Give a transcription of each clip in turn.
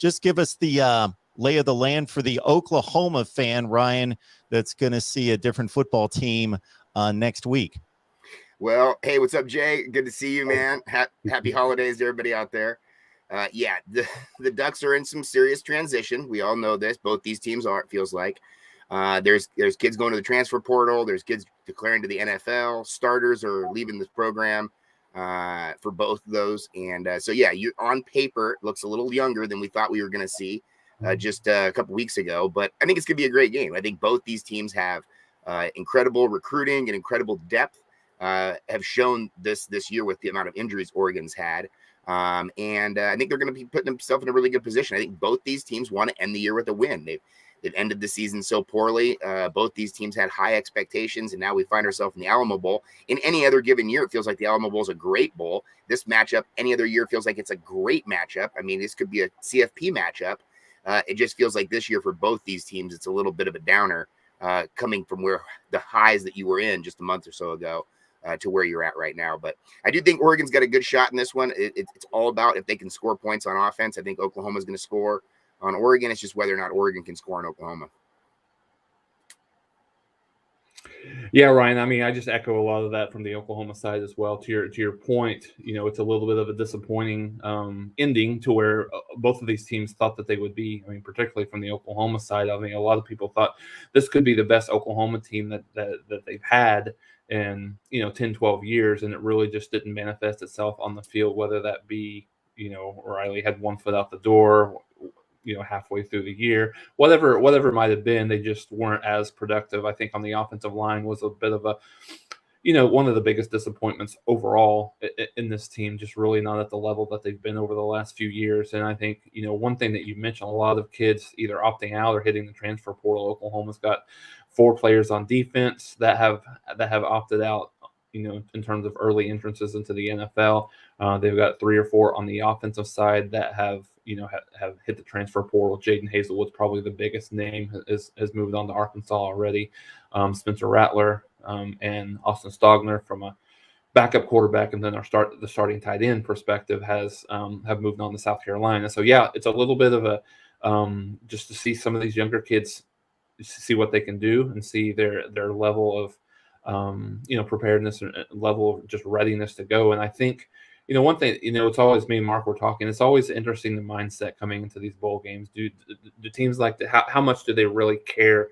just give us the lay of the land for the Oklahoma fan, Ryan, that's going to see a different football team next week. Well, hey, what's up, Jay? Good to see you, man. Happy holidays to everybody out there. Yeah, the Ducks are in some serious transition. We all know this. Both these teams are, it feels like. There's kids going to the transfer portal. There's kids declaring to the NFL. Starters are leaving this program for both of those. And so, yeah, you on paper, it looks a little younger than we thought we were going to see just a couple weeks ago. But I think it's going to be a great game. I think both these teams have incredible recruiting and incredible depth. Have shown this year with the amount of injuries Oregon's had. And I think they're going to be putting themselves in a really good position. I think both these teams want to end the year with a win. They've ended the season so poorly. Both these teams had high expectations, and now we find ourselves in the Alamo Bowl. In any other given year, it feels like the Alamo Bowl is a great bowl. This matchup, any other year, feels like it's a great matchup. I mean, this could be a CFP matchup. It just feels like this year for both these teams, it's a little bit of a downer coming from where the highs that you were in just a month or so ago. To where you're at right now. But I do think Oregon's got a good shot in this one. It's all about if they can score points on offense. I think Oklahoma's going to score on Oregon. It's just whether or not Oregon can score on Oklahoma. Yeah, Ryan, I mean, I just echo a lot of that from the Oklahoma side as well. To your point, you know, it's a little bit of a disappointing ending to where both of these teams thought that they would be. I mean, particularly from the Oklahoma side, I mean, a lot of people thought this could be the best Oklahoma team that they've had in 10, 12 years, and it really just didn't manifest itself on the field, whether that be, Riley had one foot out the door, halfway through the year, whatever it might have been, they just weren't as productive. I think on the offensive line was a bit of a, one of the biggest disappointments overall in this team, just really not at the level that they've been over the last few years. And I think, one thing that you mentioned, a lot of kids either opting out or hitting the transfer portal. Oklahoma's got 4 players on defense that have opted out, in terms of early entrances into the NFL. They've got 3 or 4 on the offensive side that have hit the transfer portal. Jaden Hazelwood's probably the biggest name, has moved on to Arkansas already. Spencer Rattler and Austin Stogner from a backup quarterback, and then the starting tight end perspective have moved on to South Carolina. So yeah, it's a little bit of a just to see some of these younger kids see what they can do and see their level of preparedness and level of just readiness to go. And I think, one thing, it's always me and Mark were talking, it's always interesting the mindset coming into these bowl games. Do teams like how much do they really care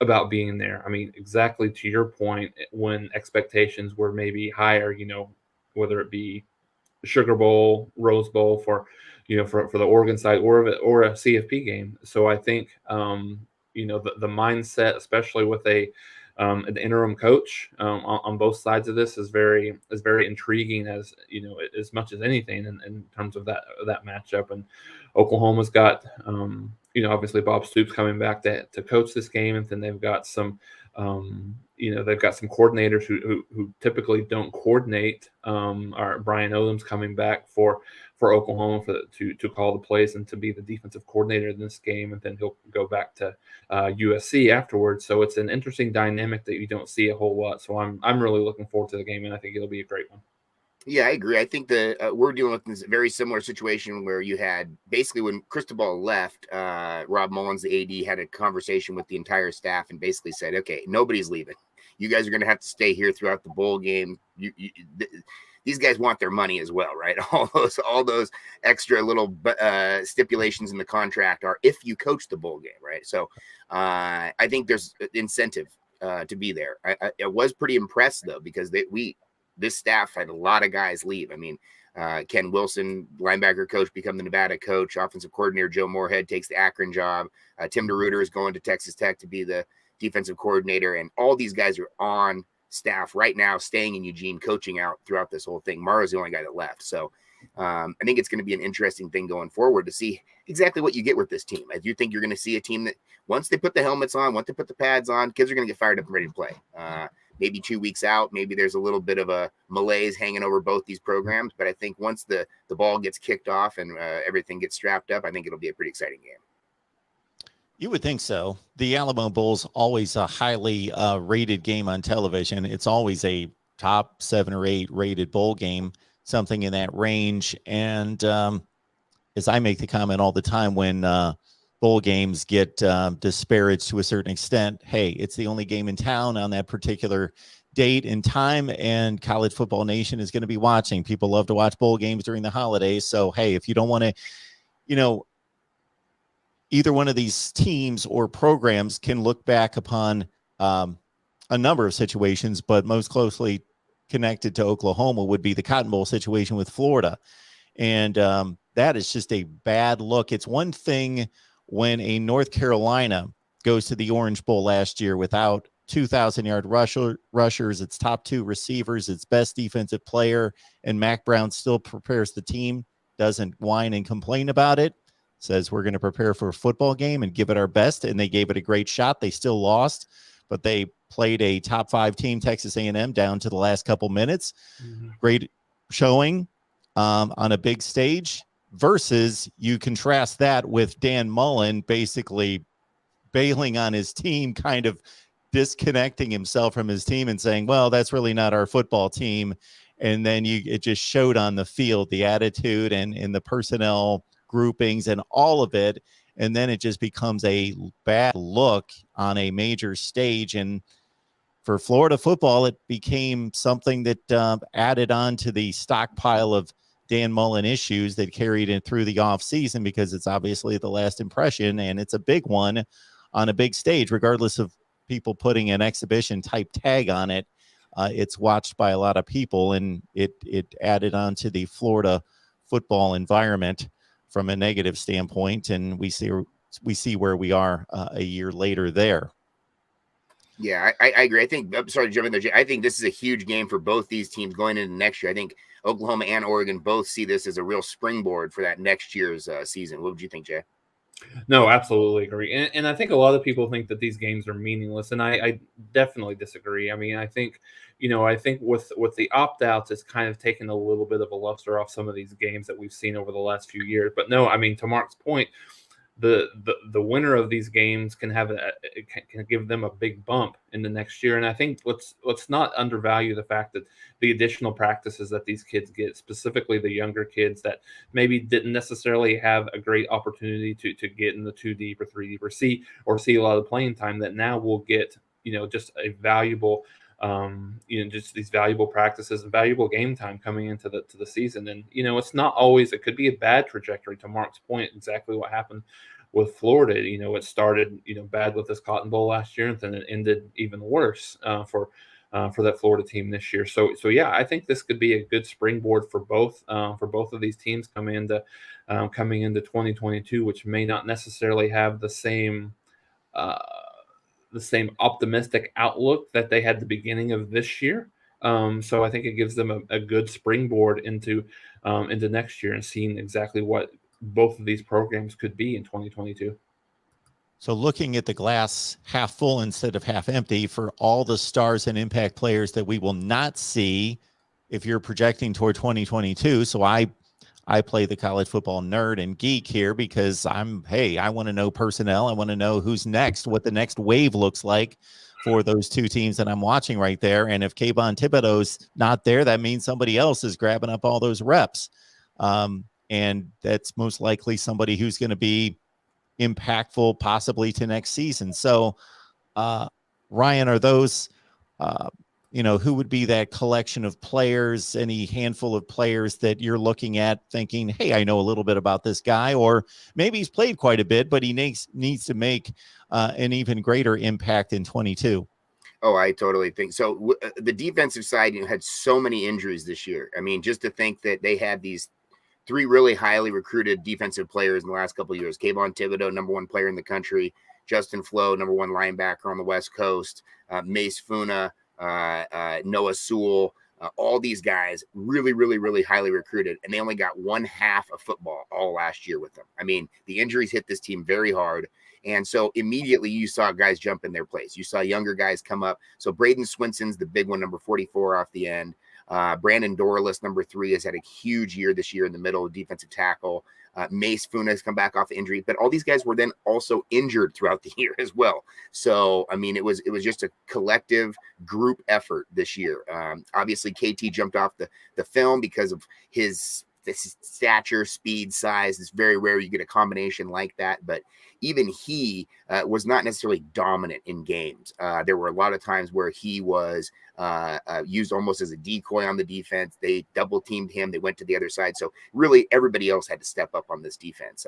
about being there? I mean, exactly to your point, when expectations were maybe higher, whether it be Sugar Bowl, Rose Bowl for the Oregon side or a CFP game. So I think, the mindset, especially with an interim coach on both sides of this, is very intriguing, as much as anything in terms of that matchup. And Oklahoma's got obviously Bob Stoops coming back to coach this game, and then they've got some they've got some coordinators who typically don't coordinate. Brian Odom's coming back for Oklahoma to call the plays and to be the defensive coordinator in this game, and then he'll go back to USC afterwards. So it's an interesting dynamic that you don't see a whole lot. So I'm really looking forward to the game, and I think it'll be a great one. Yeah, I agree. I think we're dealing with this very similar situation where you had basically when Cristobal left, Rob Mullins, the AD, had a conversation with the entire staff and basically said, okay, nobody's leaving. You guys are going to have to stay here throughout the bowl game. These guys want their money as well, right? All those extra little stipulations in the contract are if you coach the bowl game, right? So I think there's incentive to be there. I was pretty impressed though, because this staff had a lot of guys leave. I mean, Ken Wilson, linebacker coach, become the Nevada coach. Offensive coordinator Joe Moorhead takes the Akron job. Tim DeRuyter is going to Texas Tech to be the defensive coordinator, and all these guys are on staff right now, staying in Eugene, coaching out throughout this whole thing. Mara's the only guy that left. So I think it's going to be an interesting thing going forward to see exactly what you get with this team. I do think you're going to see a team that once they put the helmets on, once they put the pads on, kids are going to get fired up and ready to play. Maybe 2 weeks out, maybe there's a little bit of a malaise hanging over both these programs. But I think once the ball gets kicked off and everything gets strapped up, I think it'll be a pretty exciting game. You would think so. The Alamo Bowl's always a highly rated game on television. It's always a top 7 or 8 rated bowl game, something in that range. And as I make the comment all the time when bowl games get disparaged to a certain extent, hey, it's the only game in town on that particular date and time, and College Football Nation is going to be watching. People love to watch bowl games during the holidays. So, hey, if you don't want to, either one of these teams or programs can look back upon a number of situations, but most closely connected to Oklahoma would be the Cotton Bowl situation with Florida. And that is just a bad look. It's one thing when a North Carolina goes to the Orange Bowl last year without 2,000-yard rushers, its top 2 receivers, its best defensive player, and Mac Brown still prepares the team, doesn't whine and complain about it, says we're going to prepare for a football game and give it our best, and they gave it a great shot. They still lost, but they played a top 5 team, Texas A&M, down to the last couple minutes. Mm-hmm. Great showing on a big stage, versus you contrast that with Dan Mullen basically bailing on his team, kind of disconnecting himself from his team and saying, well, that's really not our football team. And then it just showed on the field, the attitude and the personnel groupings and all of it. And then it just becomes a bad look on a major stage. And for Florida football, it became something that added on to the stockpile of Dan Mullen issues that carried it through the offseason, because it's obviously the last impression, and it's a big one on a big stage, regardless of people putting an exhibition type tag on it. It's watched by a lot of people, and it added on to the Florida football environment from a negative standpoint. And we see where we are a year later there. Yeah, I agree. I'm sorry to jump in there, Jay. I think this is a huge game for both these teams going into next year. I think Oklahoma and Oregon both see this as a real springboard for that next year's season. What would you think, Jay? No, absolutely agree. And I think a lot of people think that these games are meaningless, and I definitely disagree. I mean, I think with the opt-outs, it's kind of taken a little bit of a luster off some of these games that we've seen over the last few years. But no, I mean, to Mark's point, the winner of these games can give them a big bump in the next year. And I think let's not undervalue the fact that the additional practices that these kids get, specifically the younger kids that maybe didn't necessarily have a great opportunity to get in the 2 deep or 3 deep or see a lot of playing time, that now will get, just a valuable, just these valuable practices and valuable game time coming into the season. And, it's not always, it could be a bad trajectory, to Mark's point, exactly what happened with Florida. It started, bad with this Cotton Bowl last year, and then it ended even worse for that Florida team this year. So yeah, I think this could be a good springboard for both of these teams coming into 2022, which may not necessarily have the same optimistic outlook that they had the beginning of this year. So I think it gives them a good springboard into next year and seeing exactly what both of these programs could be in 2022. So looking at the glass half full instead of half empty for all the stars and impact players that we will not see if you're projecting toward 2022. So I play the college football nerd and geek here, because I want to know personnel. I want to know who's next, what the next wave looks like for those 2 teams that I'm watching right there. And if Kayvon Thibodeau's not there, that means somebody else is grabbing up all those reps. And that's most likely somebody who's going to be impactful possibly to next season. So, Ryan, are those, who would be that collection of players, any handful of players that you're looking at thinking, hey, I know a little bit about this guy, or maybe he's played quite a bit, but he needs to make an even greater impact in 22? Oh, I totally think so. The defensive side had so many injuries this year. I mean, just to think that they had these 3 really highly recruited defensive players in the last couple of years. Kayvon Thibodeau, number 1 player in the country. Justin Flo, number 1 linebacker on the West Coast. Mace Funa, Noah Sewell, all these guys really, really, really highly recruited, and they only got 1/2 of football all last year with them. I mean, the injuries hit this team very hard. And so immediately you saw guys jump in their place. You saw younger guys come up. So Braden Swinson's the big one, number 44 off the end. Brandon Dorless, number 3, has had a huge year this year in the middle, defensive tackle. Mace Funa has come back off injury, but all these guys were then also injured throughout the year as well. So, I mean, it was just a collective group effort this year. Obviously, KT jumped off the film because of his this stature, speed, size. It's very rare you get a combination like that. But even he was not necessarily dominant in games. There were a lot of times where he was used almost as a decoy on the defense. They double teamed him. They went to the other side. So really everybody else had to step up on this defense.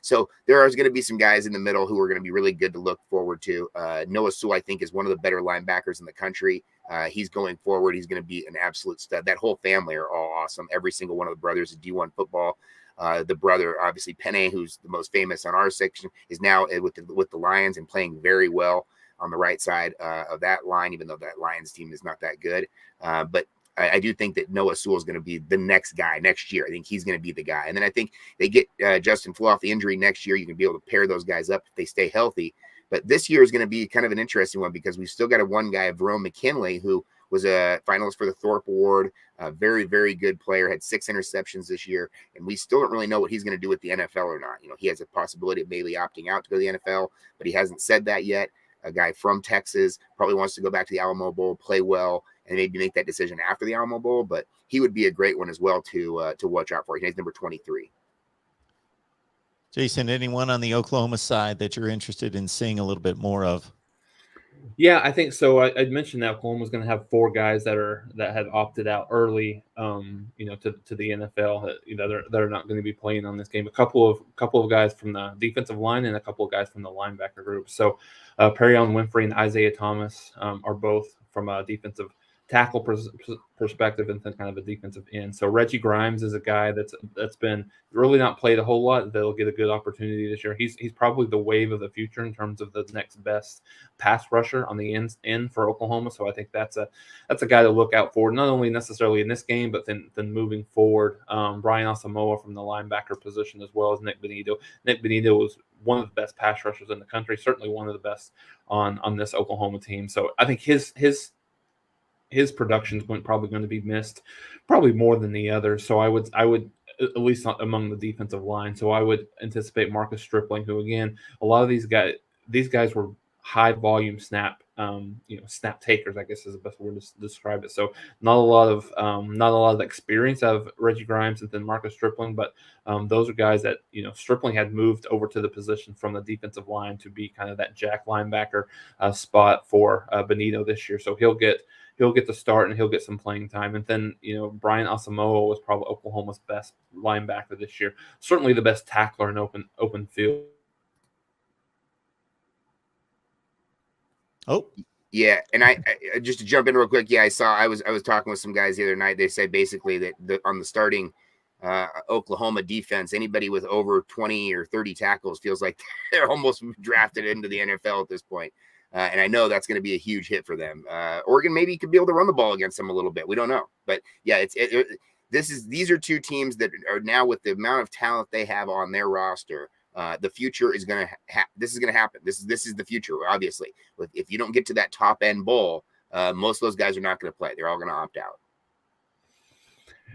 So there is going to be some guys in the middle who are going to be really good to look forward to. Noah Sewell, I think, is one of the better linebackers in the country. He's going forward. He's going to be an absolute stud. That whole family are all awesome. Every single one of the brothers is D1 football. The brother, obviously, Penny, who's the most famous on our section, is now with the Lions and playing very well on the right side of that line, even though that Lions team is not that good. But I do think that Noah Sewell is going to be the next guy next year. I think he's going to be the guy. And then I think they get Justin Flowe off the injury next year. You can be able to pair those guys up if they stay healthy. But this year is going to be kind of an interesting one because we've still got one guy, Verone McKinley, who was a finalist for the Thorpe Award, a very, very good player, had 6 interceptions this year, and we still don't really know what he's going to do with the NFL or not. He has a possibility of maybe opting out to go to the NFL, but he hasn't said that yet. A guy from Texas probably wants to go back to the Alamo Bowl, play well, and maybe make that decision after the Alamo Bowl, but he would be a great one as well to watch out for. He's number 23. Jason, anyone on the Oklahoma side that you're interested in seeing a little bit more of? Yeah, I think so. I'd mentioned that Oklahoma's going to have 4 guys that had opted out early, to the NFL. That are not going to be playing on this game. A couple of guys from the defensive line and a couple of guys from the linebacker group. So, Perrion Winfrey and Isaiah Thomas are both from a defensive tackle perspective and then kind of a defensive end. So Reggie Grimes is a guy that's been really not played a whole lot. They'll get a good opportunity this year. He's probably the wave of the future in terms of the next best pass rusher on the end for Oklahoma. So I think that's a guy to look out for, not only necessarily in this game, but then moving forward. Brian Asamoah from the linebacker position, as well as Nick Benito. Nick Benito was one of the best pass rushers in the country, certainly one of the best on this Oklahoma team. So I think his production is probably going to be missed, probably more than the others. So I would at least not among the defensive line. So I would anticipate Marcus Stripling, who again, a lot of these guys were high volume snap takers, I guess is the best word to describe it. So not a lot of experience out of Reggie Grimes and then Marcus Stripling, but those are guys that Stripling had moved over to the position from the defensive line to be kind of that jack linebacker spot for Benito this year. So he'll get the start and he'll get some playing time. And then, Brian Asamoah was probably Oklahoma's best linebacker this year. Certainly the best tackler in open field. Oh, yeah. And I just to jump in real quick. Yeah, I was talking with some guys the other night. They said basically that on the starting Oklahoma defense, anybody with over 20 or 30 tackles feels like they're almost drafted into the NFL at this point. And I know that's going to be a huge hit for them. Oregon maybe could be able to run the ball against them a little bit. We don't know. But yeah, these are 2 teams that are now, with the amount of talent they have on their roster, the future is going to this is going to happen. This is the future, obviously. If you don't get to that top end bowl, most of those guys are not going to play. They're all going to opt out.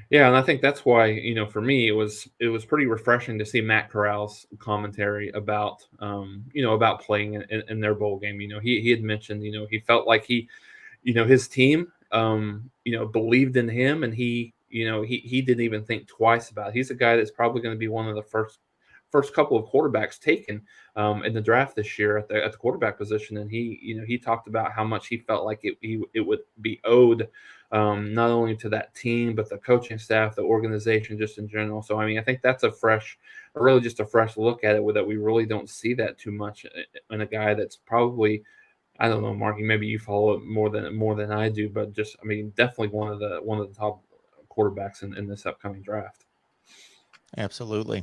Yeah, and I think that's why, for me, it was pretty refreshing to see Matt Corral's commentary about, about playing in their bowl game. He had mentioned, he felt like his team, believed in him, and he didn't even think twice about it. He's a guy that's probably going to be one of the first couple of quarterbacks taken in the draft this year at the quarterback position, and he talked about how much he felt like it would be owed not only to that team but the coaching staff, the organization, just in general. So I think that's a fresh look at it that we really don't see that too much in a guy that's probably, I don't know, Marky, maybe you follow it more than I do, but just definitely one of the top quarterbacks in this upcoming draft. Absolutely.